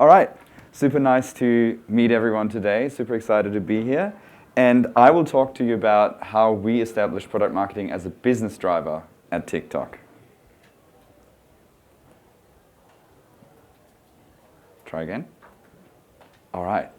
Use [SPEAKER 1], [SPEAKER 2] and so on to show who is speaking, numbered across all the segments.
[SPEAKER 1] All right, super nice to meet everyone today. Super excited to be here. And I will talk to you about how we establish product marketing as a business driver at TikTok. Try again. All right.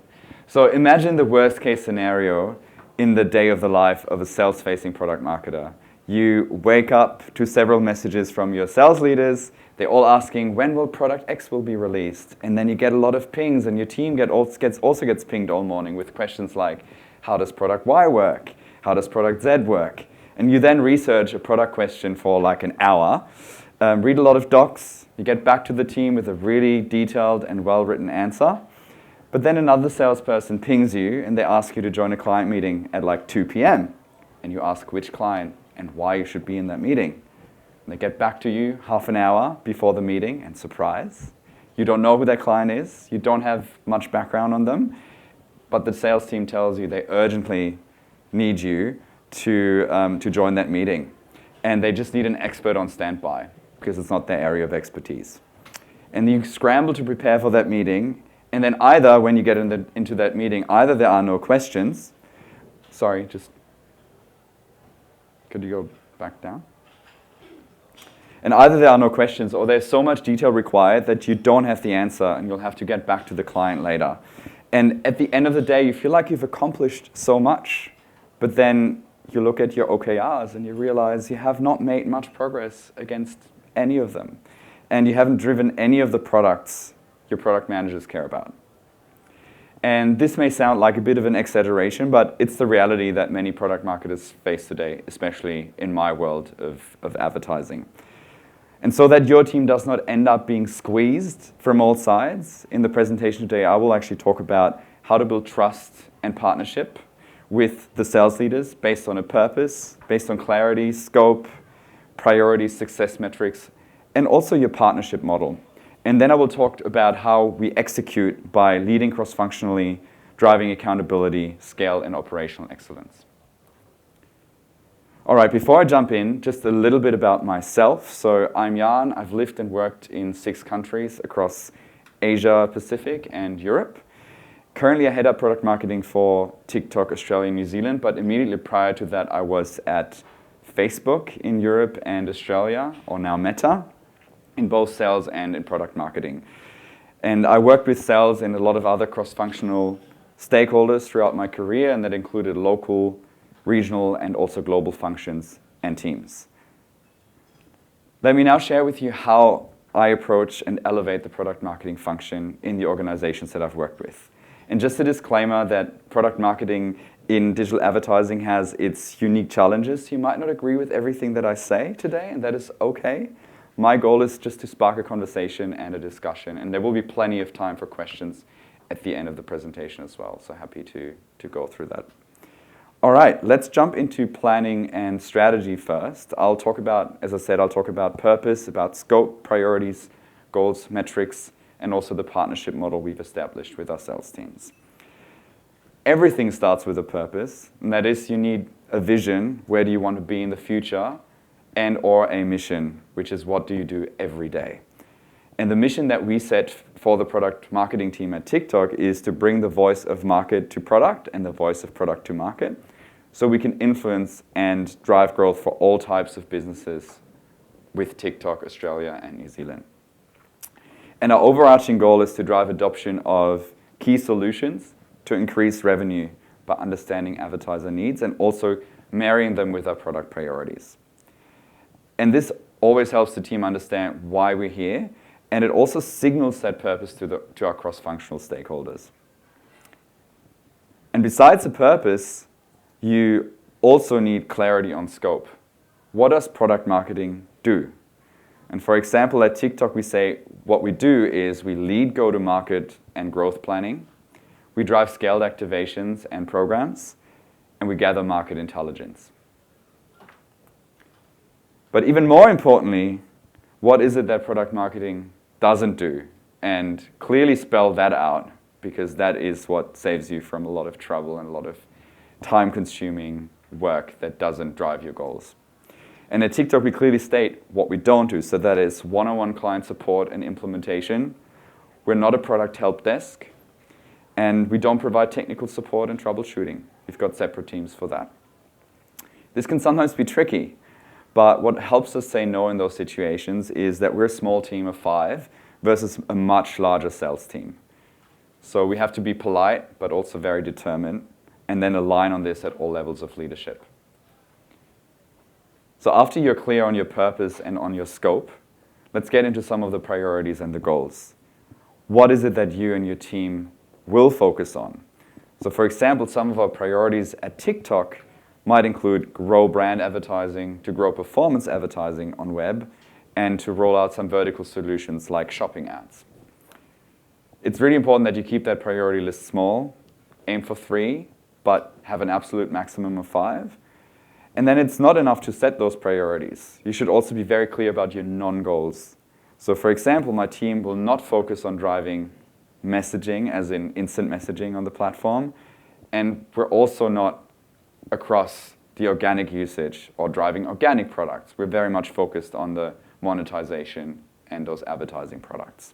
[SPEAKER 1] So imagine the worst case scenario in the day of the life of a sales-facing product marketer. You wake up to several messages from your sales leaders. They're all asking, when will product X will be released? And then you get a lot of pings, and your team also gets pinged all morning with questions like, how does product Y work? How does product Z work? And you then research a product question for like an hour, read a lot of docs, you get back to the team with a really detailed and well-written answer. But then another salesperson pings you and they ask you to join a client meeting at like 2 p.m. And you ask which client and why you should be in that meeting. And they get back to you half an hour before the meeting, and surprise, you don't know who that client is, you don't have much background on them, but the sales team tells you they urgently need you to join that meeting. And they just need an expert on standby because it's not their area of expertise. And you scramble to prepare for that meeting, and then either when you get into that meeting, either there are no questions, sorry, just, could you go back down? And either there are no questions or there's so much detail required that you don't have the answer and you'll have to get back to the client later. And at the end of the day, you feel like you've accomplished so much, but then you look at your OKRs and you realize you have not made much progress against any of them. And you haven't driven any of the products your product managers care about. And this may sound like a bit of an exaggeration, but it's the reality that many product marketers face today, especially in my world of advertising. And so that your team does not end up being squeezed from all sides, in the presentation today I will actually talk about how to build trust and partnership with the sales leaders based on a purpose, based on clarity, scope, priorities, success metrics, and also your partnership model. And then I will talk about how we execute by leading cross-functionally, driving accountability, scale, and operational excellence. All right, before I jump in, just a little bit about myself. So I'm Jan. I've lived and worked in 6 countries across Asia, Pacific, and Europe. Currently, I head up product marketing for TikTok, Australia, and New Zealand, but immediately prior to that, I was at Facebook in Europe and Australia, or now Meta, in both sales and in product marketing. And I worked with sales and a lot of other cross-functional stakeholders throughout my career, and that included local, regional, and also global functions and teams. Let me now share with you how I approach and elevate the product marketing function in the organizations that I've worked with. And just a disclaimer that product marketing in digital advertising has its unique challenges. You might not agree with everything that I say today, and that is okay. My goal is just to spark a conversation and a discussion, and there will be plenty of time for questions at the end of the presentation as well, so happy to go through that. All right, let's jump into planning and strategy first. I'll talk about, as I said, I'll talk about purpose, about scope, priorities, goals, metrics, and also the partnership model we've established with our sales teams. Everything starts with a purpose, and that is you need a vision, where do you want to be in the future, and or a mission, which is what do you do every day. And the mission that we set for the product marketing team at TikTok is to bring the voice of market to product and the voice of product to market, so we can influence and drive growth for all types of businesses with TikTok, Australia, and New Zealand. And our overarching goal is to drive adoption of key solutions to increase revenue by understanding advertiser needs and also marrying them with our product priorities. And this always helps the team understand why we're here, and it also signals that purpose to our cross-functional stakeholders. And besides the purpose, you also need clarity on scope. What does product marketing do? And for example, at TikTok, we say what we do is we lead go-to-market and growth planning, we drive scaled activations and programs, and we gather market intelligence. But even more importantly, what is it that product marketing doesn't do? And clearly spell that out, because that is what saves you from a lot of trouble and a lot of time-consuming work that doesn't drive your goals. And at TikTok, we clearly state what we don't do. So that is one-on-one client support and implementation, We're not a product help desk, and we don't provide technical support and troubleshooting. We've got separate teams for that. This can sometimes be tricky, but what helps us say no in those situations is that we're a small team of 5 versus a much larger sales team. So we have to be polite, but also very determined, and then align on this at all levels of leadership. So after you're clear on your purpose and on your scope, let's get into some of the priorities and the goals. What is it that you and your team will focus on? So for example, some of our priorities at TikTok might include grow brand advertising, to grow performance advertising on web, and to roll out some vertical solutions like shopping ads. It's really important that you keep that priority list small, aim for 3, but have an absolute maximum of 5. And then it's not enough to set those priorities. You should also be very clear about your non-goals. So for example, my team will not focus on driving messaging, as in instant messaging on the platform, and we're also not across the organic usage or driving organic products. We're very much focused on the monetization and those advertising products.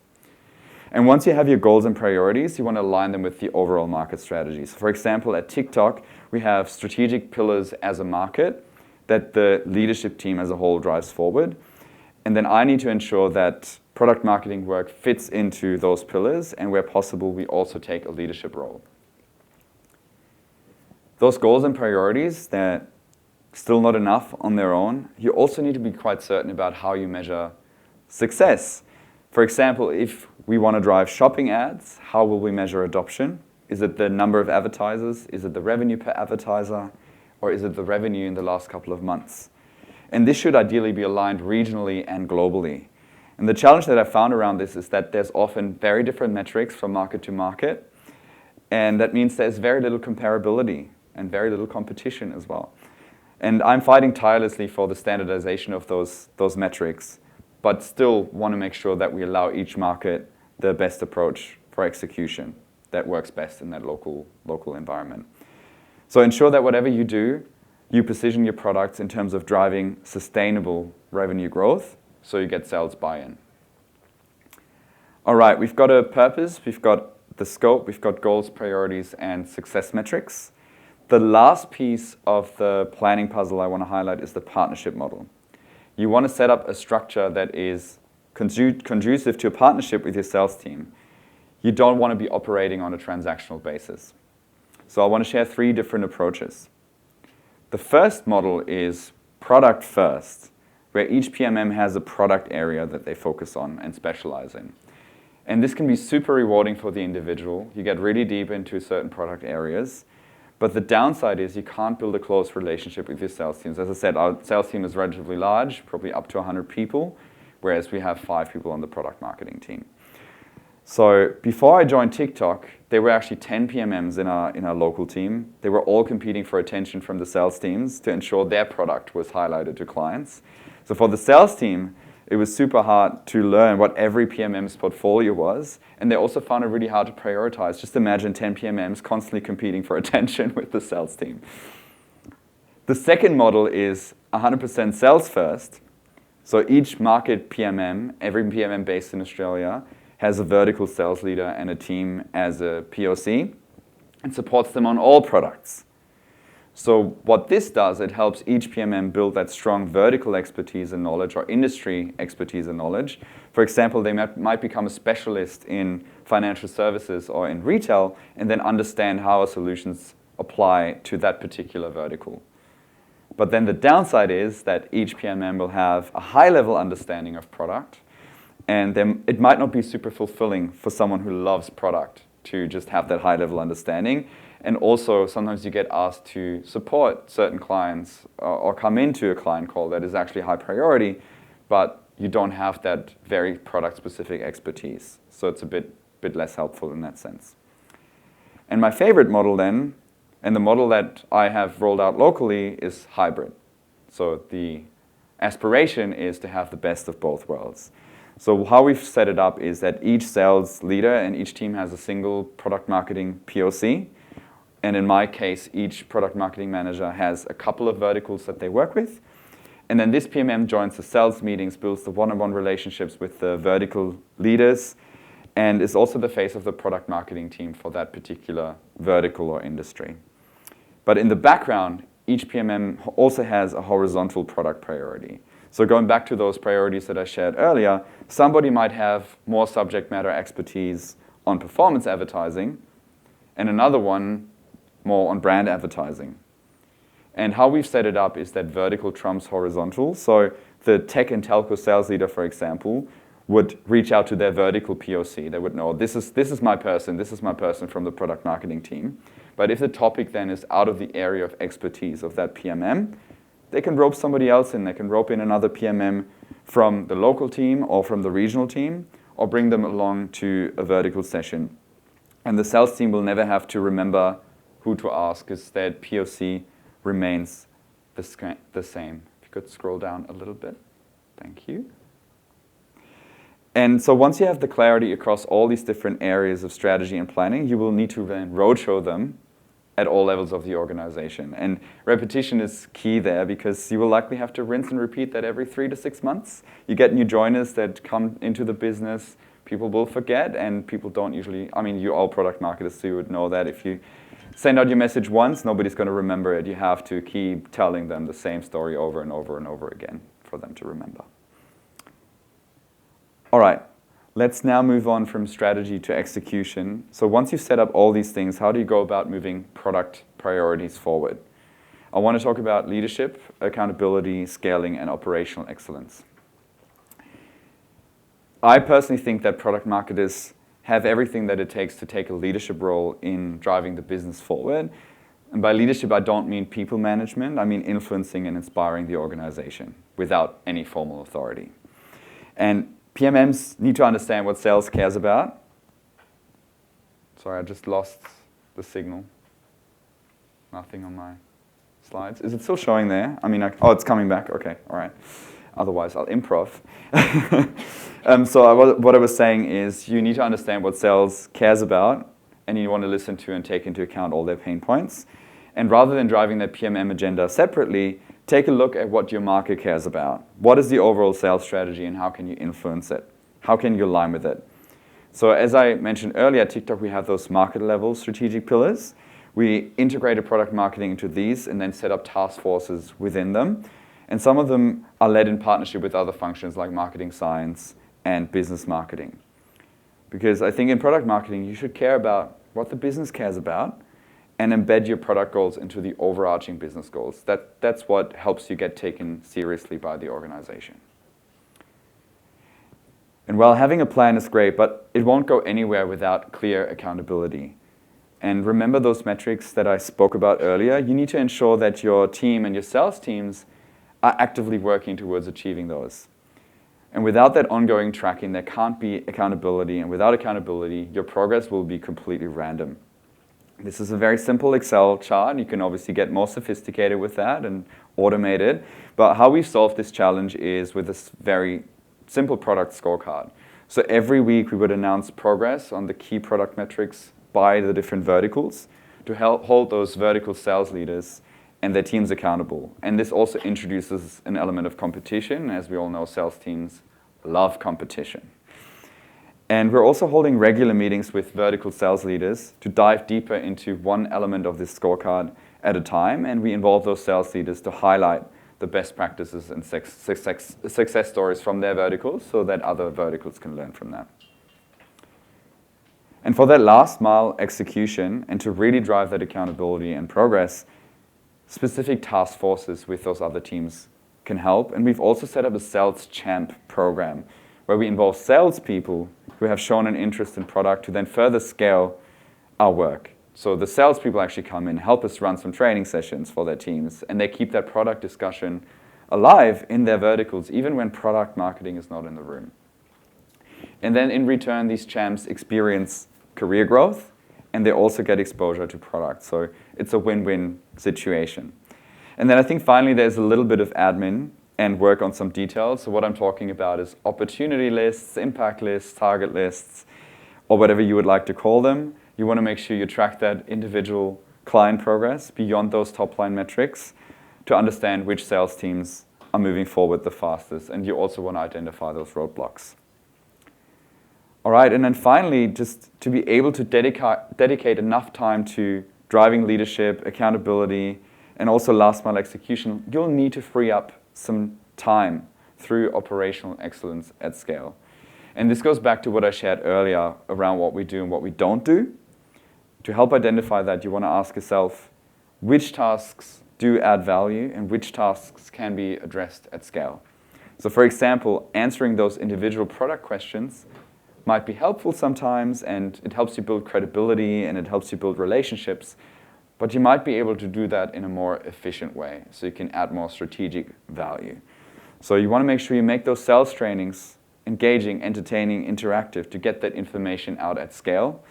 [SPEAKER 1] And once you have your goals and priorities, you want to align them with the overall market strategies. For example, at TikTok, we have strategic pillars as a market that the leadership team as a whole drives forward. And then I need to ensure that product marketing work fits into those pillars, and where possible, we also take a leadership role. Those goals and priorities, they're still not enough on their own. You also need to be quite certain about how you measure success. For example, if we want to drive shopping ads, how will we measure adoption? Is it the number of advertisers? Is it the revenue per advertiser? Or is it the revenue in the last couple of months? And this should ideally be aligned regionally and globally. And the challenge that I found around this is that there's often very different metrics from market to market. And that means there's very little comparability and very little competition as well. And I'm fighting tirelessly for the standardization of those metrics, but still want to make sure that we allow each market the best approach for execution that works best in that local environment. So ensure that whatever you do, you position your products in terms of driving sustainable revenue growth so you get sales buy-in. All right, we've got a purpose, we've got the scope, we've got goals, priorities, and success metrics. The last piece of the planning puzzle I want to highlight is the partnership model. You want to set up a structure that is conducive to a partnership with your sales team. You don't want to be operating on a transactional basis. So I want to share 3 different approaches. The first model is product first, where each PMM has a product area that they focus on and specialize in. And this can be super rewarding for the individual. You get really deep into certain product areas. But the downside is you can't build a close relationship with your sales teams. As I said, our sales team is relatively large, probably up to 100 people, whereas we have 5 people on the product marketing team. So before I joined TikTok, there were actually 10 PMMs in our local team. They were all competing for attention from the sales teams to ensure their product was highlighted to clients. So for the sales team, it was super hard to learn what every PMM's portfolio was, and they also found it really hard to prioritize. Just imagine 10 PMMs constantly competing for attention with the sales team. The second model is 100% sales first. So each market PMM, every PMM based in Australia, has a vertical sales leader and a team as a POC and supports them on all products. So what this does, it helps each PMM build that strong vertical expertise and knowledge or industry expertise and knowledge. For example, they might become a specialist in financial services or in retail and then understand how our solutions apply to that particular vertical. But then the downside is that each PMM will have a high-level understanding of product, and then it might not be super fulfilling for someone who loves product to just have that high-level understanding. And also, sometimes you get asked to support certain clients or come into a client call that is actually high priority, but you don't have that very product-specific expertise. So it's a bit less helpful in that sense. And my favorite model then, and the model that I have rolled out locally, is hybrid. So the aspiration is to have the best of both worlds. So how we've set it up is that each sales leader and each team has a single product marketing POC. And in my case, each product marketing manager has a couple of verticals that they work with. And then this PMM joins the sales meetings, builds the one-on-one relationships with the vertical leaders, and is also the face of the product marketing team for that particular vertical or industry. But in the background, each PMM also has a horizontal product priority. So going back to those priorities that I shared earlier, somebody might have more subject matter expertise on performance advertising, and another one more on brand advertising. And how we've set it up is that vertical trumps horizontal. So the tech and telco sales leader, for example, would reach out to their vertical POC. They would know, this is my person from the product marketing team. But if the topic then is out of the area of expertise of that PMM, they can rope somebody else in. They can rope in another PMM from the local team or from the regional team, or bring them along to a vertical session. And the sales team will never have to remember who to ask, because that POC remains the same. If you could scroll down a little bit. Thank you. And so once you have the clarity across all these different areas of strategy and planning, you will need to then roadshow them at all levels of the organization. And repetition is key there, because you will likely have to rinse and repeat that every 3 to 6 months. You get new joiners that come into the business, people will forget, and people don't usually, I mean, you're all product marketers, so you would know that if you send out your message once, nobody's going to remember it. You have to keep telling them the same story over and over and over again for them to remember. All right, let's now move on from strategy to execution. So once you've set up all these things, how do you go about moving product priorities forward? I want to talk about leadership, accountability, scaling, and operational excellence. I personally think that product marketers have everything that it takes to take a leadership role in driving the business forward. And by leadership, I don't mean people management. I mean influencing and inspiring the organization without any formal authority. And PMMs need to understand what sales cares about. Sorry, I just lost the signal. Nothing on my slides. Is it still showing there? I mean, oh, it's coming back. Okay, all right. Otherwise, I'll improv. So what I was saying is you need to understand what sales cares about, and you want to listen to and take into account all their pain points. And rather than driving their PMM agenda separately, take a look at what your market cares about. What is the overall sales strategy, and how can you influence it? How can you align with it? So as I mentioned earlier, at TikTok, we have those market level strategic pillars. We integrated product marketing into these and then set up task forces within them. And some of them are led in partnership with other functions like marketing science and business marketing. Because I think in product marketing, you should care about what the business cares about and embed your product goals into the overarching business goals. That's what helps you get taken seriously by the organization. And while having a plan is great, but it won't go anywhere without clear accountability. And remember those metrics that I spoke about earlier? You need to ensure that your team and your sales teams are actively working towards achieving those. And without that ongoing tracking, there can't be accountability. And without accountability, your progress will be completely random. This is a very simple Excel chart. You can obviously get more sophisticated with that and automate it. But how we've solved this challenge is with this very simple product scorecard. So every week we would announce progress on the key product metrics by the different verticals to help hold those vertical sales leaders and their teams accountable. And this also introduces an element of competition. As we all know, sales teams love competition. And we're also holding regular meetings with vertical sales leaders to dive deeper into one element of this scorecard at a time. And we involve those sales leaders to highlight the best practices and success stories from their verticals so that other verticals can learn from that. And for that last mile execution and to really drive that accountability and progress, specific task forces with those other teams can help. And we've also set up a sales champ program where we involve salespeople who have shown an interest in product to then further scale our work. So the salespeople actually come in, help us run some training sessions for their teams, and they keep that product discussion alive in their verticals, even when product marketing is not in the room. And then in return, these champs experience career growth, and they also get exposure to products. So it's a win-win situation. And then I think finally there's a little bit of admin and work on some details. So what I'm talking about is opportunity lists, impact lists, target lists, or whatever you would like to call them. You want to make sure you track that individual client progress beyond those top-line metrics to understand which sales teams are moving forward the fastest. And you also want to identify those roadblocks. All right, and then finally, just to be able to dedicate enough time to driving leadership, accountability, and also last mile execution, you'll need to free up some time through operational excellence at scale. And this goes back to what I shared earlier around what we do and what we don't do. To help identify that, you want to ask yourself, which tasks do add value and which tasks can be addressed at scale? So for example, answering those individual product questions might be helpful sometimes, and it helps you build credibility and it helps you build relationships, but you might be able to do that in a more efficient way so you can add more strategic value. So you want to make sure you make those sales trainings engaging, entertaining, interactive to get that information out at scale.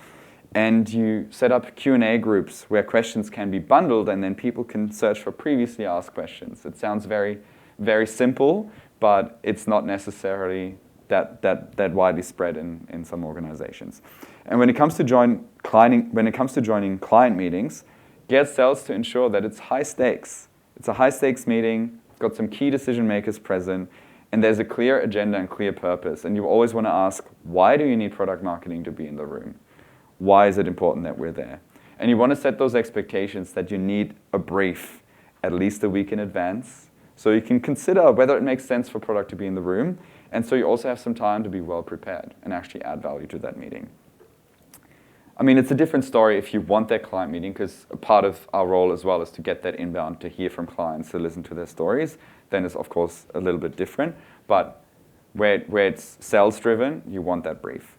[SPEAKER 1] And you set up Q&A groups where questions can be bundled and then people can search for previously asked questions. It sounds very, very simple, but it's not necessarily that widely spread in some organizations. And when it comes to joining client meetings, get sales to ensure that it's high stakes. It's a high stakes meeting, got some key decision makers present, and there's a clear agenda and clear purpose. And you always want to ask, why do you need product marketing to be in the room? Why is it important that we're there? And you want to set those expectations that you need a brief at least a week in advance so you can consider whether it makes sense for product to be in the room. And so you also have some time to be well prepared and actually add value to that meeting. I mean, it's a different story if you want that client meeting, because a part of our role as well is to get that inbound, to hear from clients, to listen to their stories. Then it's, of course, a little bit different. But where it's sales-driven, you want that brief.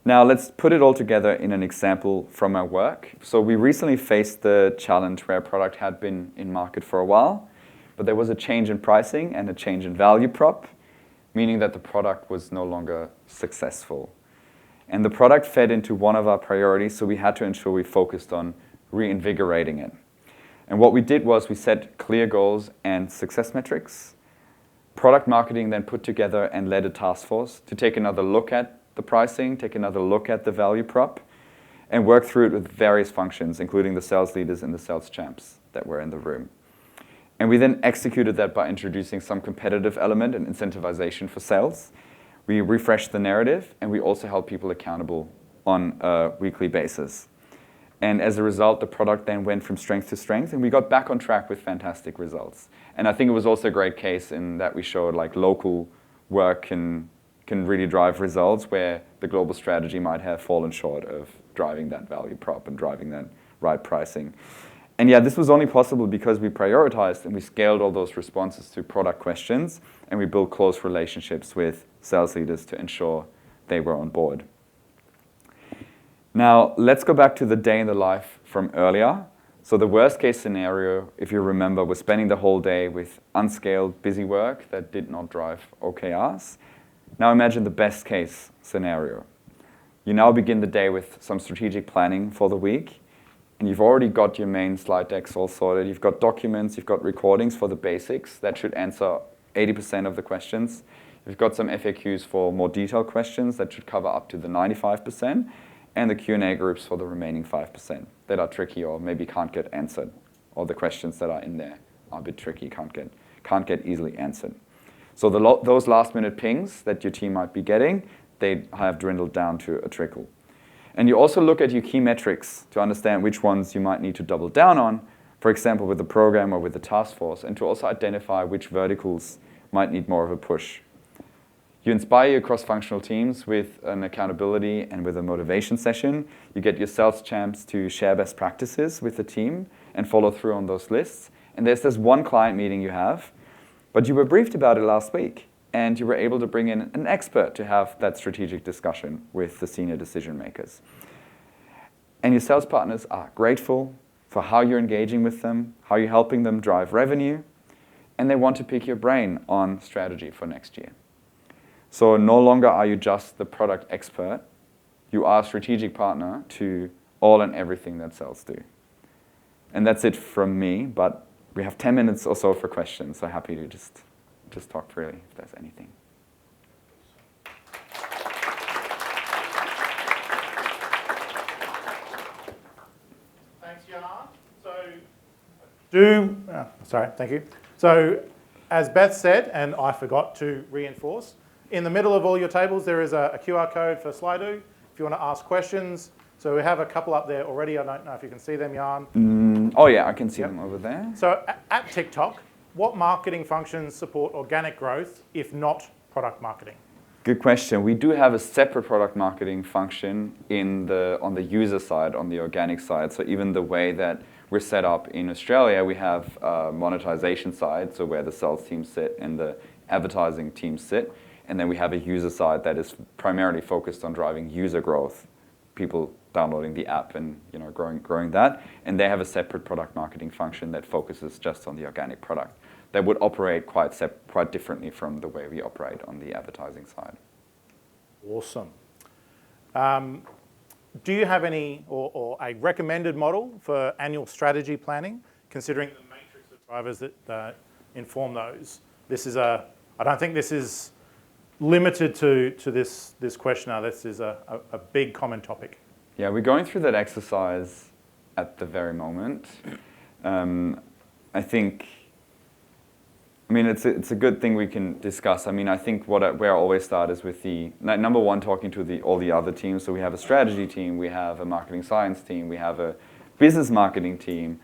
[SPEAKER 1] Now, let's put it all together in an example from our work. So we recently faced the challenge where a product had been in market for a while, but there was a change in pricing and a change in value prop, meaning that the product was no longer successful. And the product fed into one of our priorities, so we had to ensure we focused on reinvigorating it. And what we did was we set clear goals and success metrics. Product marketing then put together and led a task force to take another look at the pricing, take another look at the value prop, and work through it with various functions, including the sales leaders and the sales champs that were in the room. And we then executed that by introducing some competitive element and incentivization for sales. We refreshed the narrative, and we also held people accountable on a weekly basis. And as a result, the product then went from strength to strength, and we got back on track with fantastic results. And I think it was also a great case in that we showed like local work can really drive results where the global strategy might have fallen short of driving that value prop and driving that right pricing. And yeah, this was only possible because we prioritized and we scaled all those responses to product questions, and we built close relationships with sales leaders to ensure they were on board. Now, let's go back to the day in the life from earlier. So the worst case scenario, if you remember, was spending the whole day with unscaled busy work that did not drive OKRs. Now imagine the best case scenario. You now begin the day with some strategic planning for the week, and you've already got your main slide decks all sorted. You've got documents, you've got recordings for the basics that should answer 80% of the questions. You've got some FAQs for more detailed questions that should cover up to the 95%, and the Q&A groups for the remaining 5% that are tricky or maybe can't get answered, or the questions that are in there are a bit tricky, can't get easily answered. So those last-minute pings that your team might be getting, they have dwindled down to a trickle. And you also look at your key metrics to understand which ones you might need to double down on, for example, with the program or with the task force, and to also identify which verticals might need more of a push. You inspire your cross-functional teams with an accountability and with a motivation session. You get your sales champs to share best practices with the team and follow through on those lists. And there's this one client meeting you have, but you were briefed about it last week, and you were able to bring in an expert to have that strategic discussion with the senior decision makers. And your sales partners are grateful for how you're engaging with them, how you're helping them drive revenue, and they want to pick your brain on strategy for next year. So no longer are you just the product expert, you are a strategic partner to all and everything that sales do. And that's it from me, but we have 10 minutes or so for questions, so happy to just talk freely if there's anything.
[SPEAKER 2] Thanks, Jan. Thank you. So, as Beth said, and I forgot to reinforce, In the middle of all your tables, there is a QR code for Slido if you want to ask questions. So we have a couple up there already. I don't know if you can see them, Jan.
[SPEAKER 1] Oh yeah, I can see them over there.
[SPEAKER 2] So at TikTok, what marketing functions support organic growth, if not product marketing?
[SPEAKER 1] Good question. We do have a separate product marketing function on the user side, on the organic side. So even the way that we're set up in Australia, we have a monetization side, so where the sales teams sit and the advertising teams sit. And then we have a user side that is primarily focused on driving user growth, people downloading the app and growing that. And they have a separate product marketing function that focuses just on the organic product. That would operate quite differently from the way we operate on the advertising side.
[SPEAKER 2] Awesome. Do you have any or a recommended model for annual strategy planning, considering the matrix of drivers that inform those? I don't think this is limited to this questionnaire. This is a big common topic.
[SPEAKER 1] Yeah, we're going through that exercise at the very moment. It's a good thing we can discuss. I think where I always start is with number one, talking to all the other teams. So we have a strategy team, we have a marketing science team, we have a business marketing team.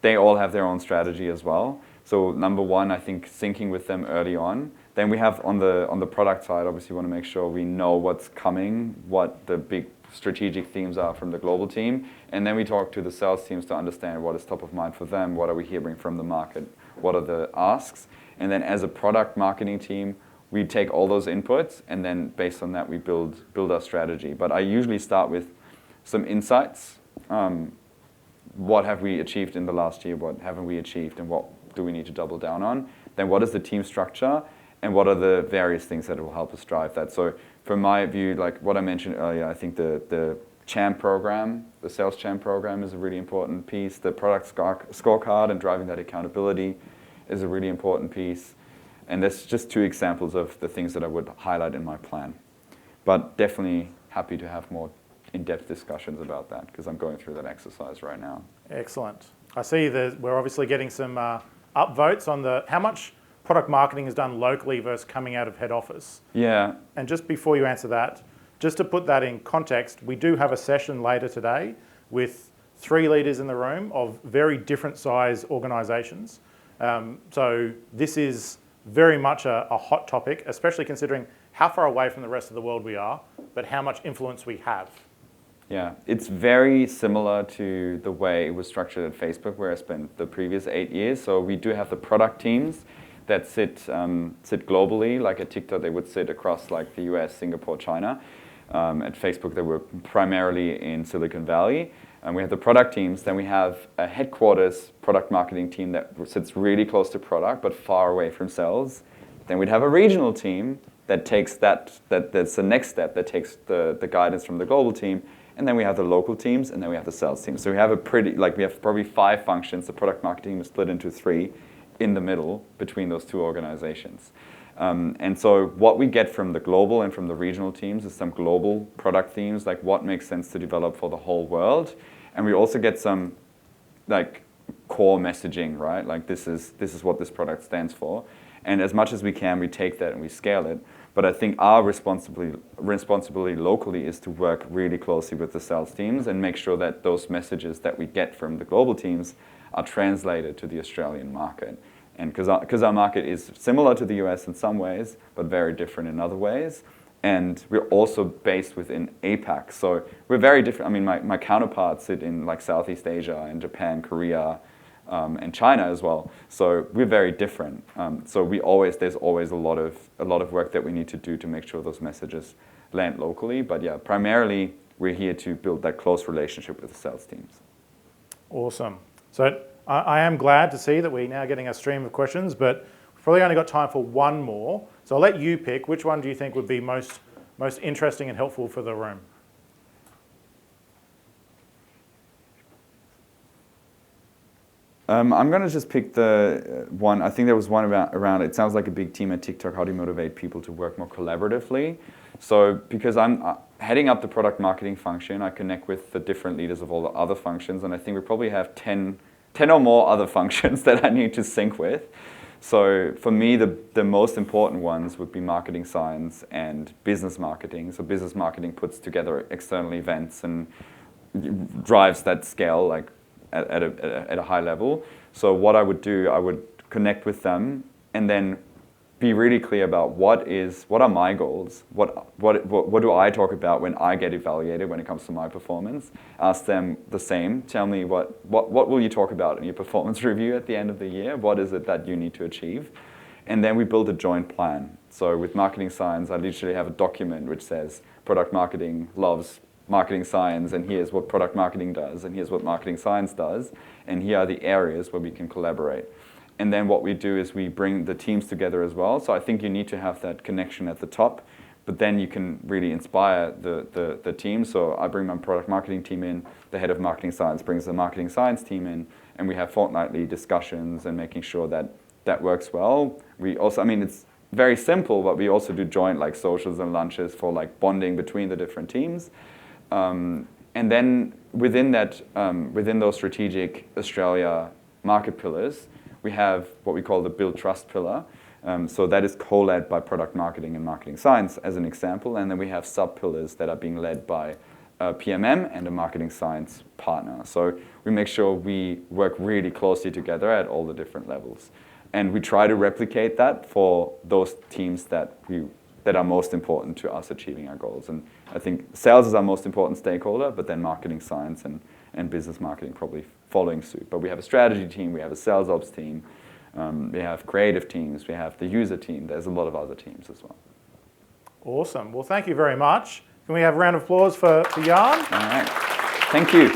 [SPEAKER 1] They all have their own strategy as well. So number one, I think syncing with them early on. Then we have on the product side, obviously we want to make sure we know what's coming, what the big strategic themes are from the global team. And then we talk to the sales teams to understand what is top of mind for them, what are we hearing from the market, what are the asks. And then as a product marketing team, we take all those inputs and then based on that we build our strategy. But I usually start with some insights. What have we achieved in the last year? What haven't we achieved? And what do we need to double down on? Then what is the team structure? And what are the various things that will help us drive that? So from my view, like what I mentioned earlier, I think the CHAM program, the sales CHAM program is a really important piece. The product scorecard and driving that accountability is a really important piece. And that's just two examples of the things that I would highlight in my plan. But definitely happy to have more in-depth discussions about that because I'm going through that exercise right now.
[SPEAKER 2] Excellent. I see that we're obviously getting some upvotes on how much product marketing is done locally versus coming out of head office.
[SPEAKER 1] Yeah.
[SPEAKER 2] And just before you answer that, just to put that in context, we do have a session later today with 3 leaders in the room of very different size organizations. So this is very much a hot topic, especially considering how far away from the rest of the world we are, but how much influence we have.
[SPEAKER 1] Yeah, it's very similar to the way it was structured at Facebook, where I spent the previous 8 years. So we do have the product teams that sit globally. Like at TikTok, they would sit across like the US, Singapore, China. At Facebook, they were primarily in Silicon Valley. And we have the product teams. Then we have a headquarters product marketing team that sits really close to product, but far away from sales. Then we'd have a regional team that takes that's the next step, that takes the guidance from the global team. And then we have the local teams, and then we have the sales team. So we have we have probably 5 functions. The product marketing is split into 3 in the middle between those 2 organizations. And so what we get from the global and from the regional teams is some global product themes, like what makes sense to develop for the whole world. And we also get some like core messaging, right? Like this is what this product stands for. And as much as we can, we take that and we scale it. But I think our responsibility locally is to work really closely with the sales teams and make sure that those messages that we get from the global teams are translated to the Australian market. And because our market is similar to the US in some ways, but very different in other ways. And we're also based within APAC. So we're very different. I mean, my counterparts sit in like Southeast Asia and Japan, Korea, and China as well. So we're very different. So there's always a lot of work that we need to do to make sure those messages land locally. But yeah, primarily we're here to build that close relationship with the sales teams.
[SPEAKER 2] Awesome. So I am glad to see that we're now getting a stream of questions, but we've probably only got time for one more. So I'll let you pick. Which one do you think would be most interesting and helpful for the room?
[SPEAKER 1] I'm going to just pick the one. I think there was one around it sounds like a big team at TikTok. How do you motivate people to work more collaboratively? So because I'm heading up the product marketing function, I connect with the different leaders of all the other functions. And I think we probably have 10 or more other functions that I need to sync with. So for me, the most important ones would be marketing science and business marketing. So business marketing puts together external events and drives that scale like at a high level. So what I would do, I would connect with them and then be really clear about what are my goals, what do I talk about when I get evaluated when it comes to my performance. Ask them the same. Tell me what will you talk about in your performance review at the end of the year? What is it that you need to achieve? And then we build a joint plan. So with marketing science, I literally have a document which says product marketing loves marketing science, and here's what product marketing does, and here's what marketing science does, and here are the areas where we can collaborate. And then what we do is we bring the teams together as well. So I think you need to have that connection at the top, but then you can really inspire the team. So I bring my product marketing team in, the head of marketing science brings the marketing science team in, and we have fortnightly discussions and making sure that that works well. We also, I mean, it's very simple, but we also do joint like socials and lunches for like bonding between the different teams. And then within that, within those strategic Australia market pillars, we have what we call the Build Trust pillar. So that is co-led by product marketing and marketing science as an example. And then we have sub-pillars that are being led by PMM and a marketing science partner. So we make sure we work really closely together at all the different levels. And we try to replicate that for those teams that are most important to us achieving our goals. And I think sales is our most important stakeholder, but then marketing science and business marketing probably following suit. But we have a strategy team, we have a sales ops team, we have creative teams, we have the user team. There's a lot of other teams as well.
[SPEAKER 2] Awesome. Well, thank you very much. Can we have a round of applause for Jan?
[SPEAKER 1] All right. Thank you.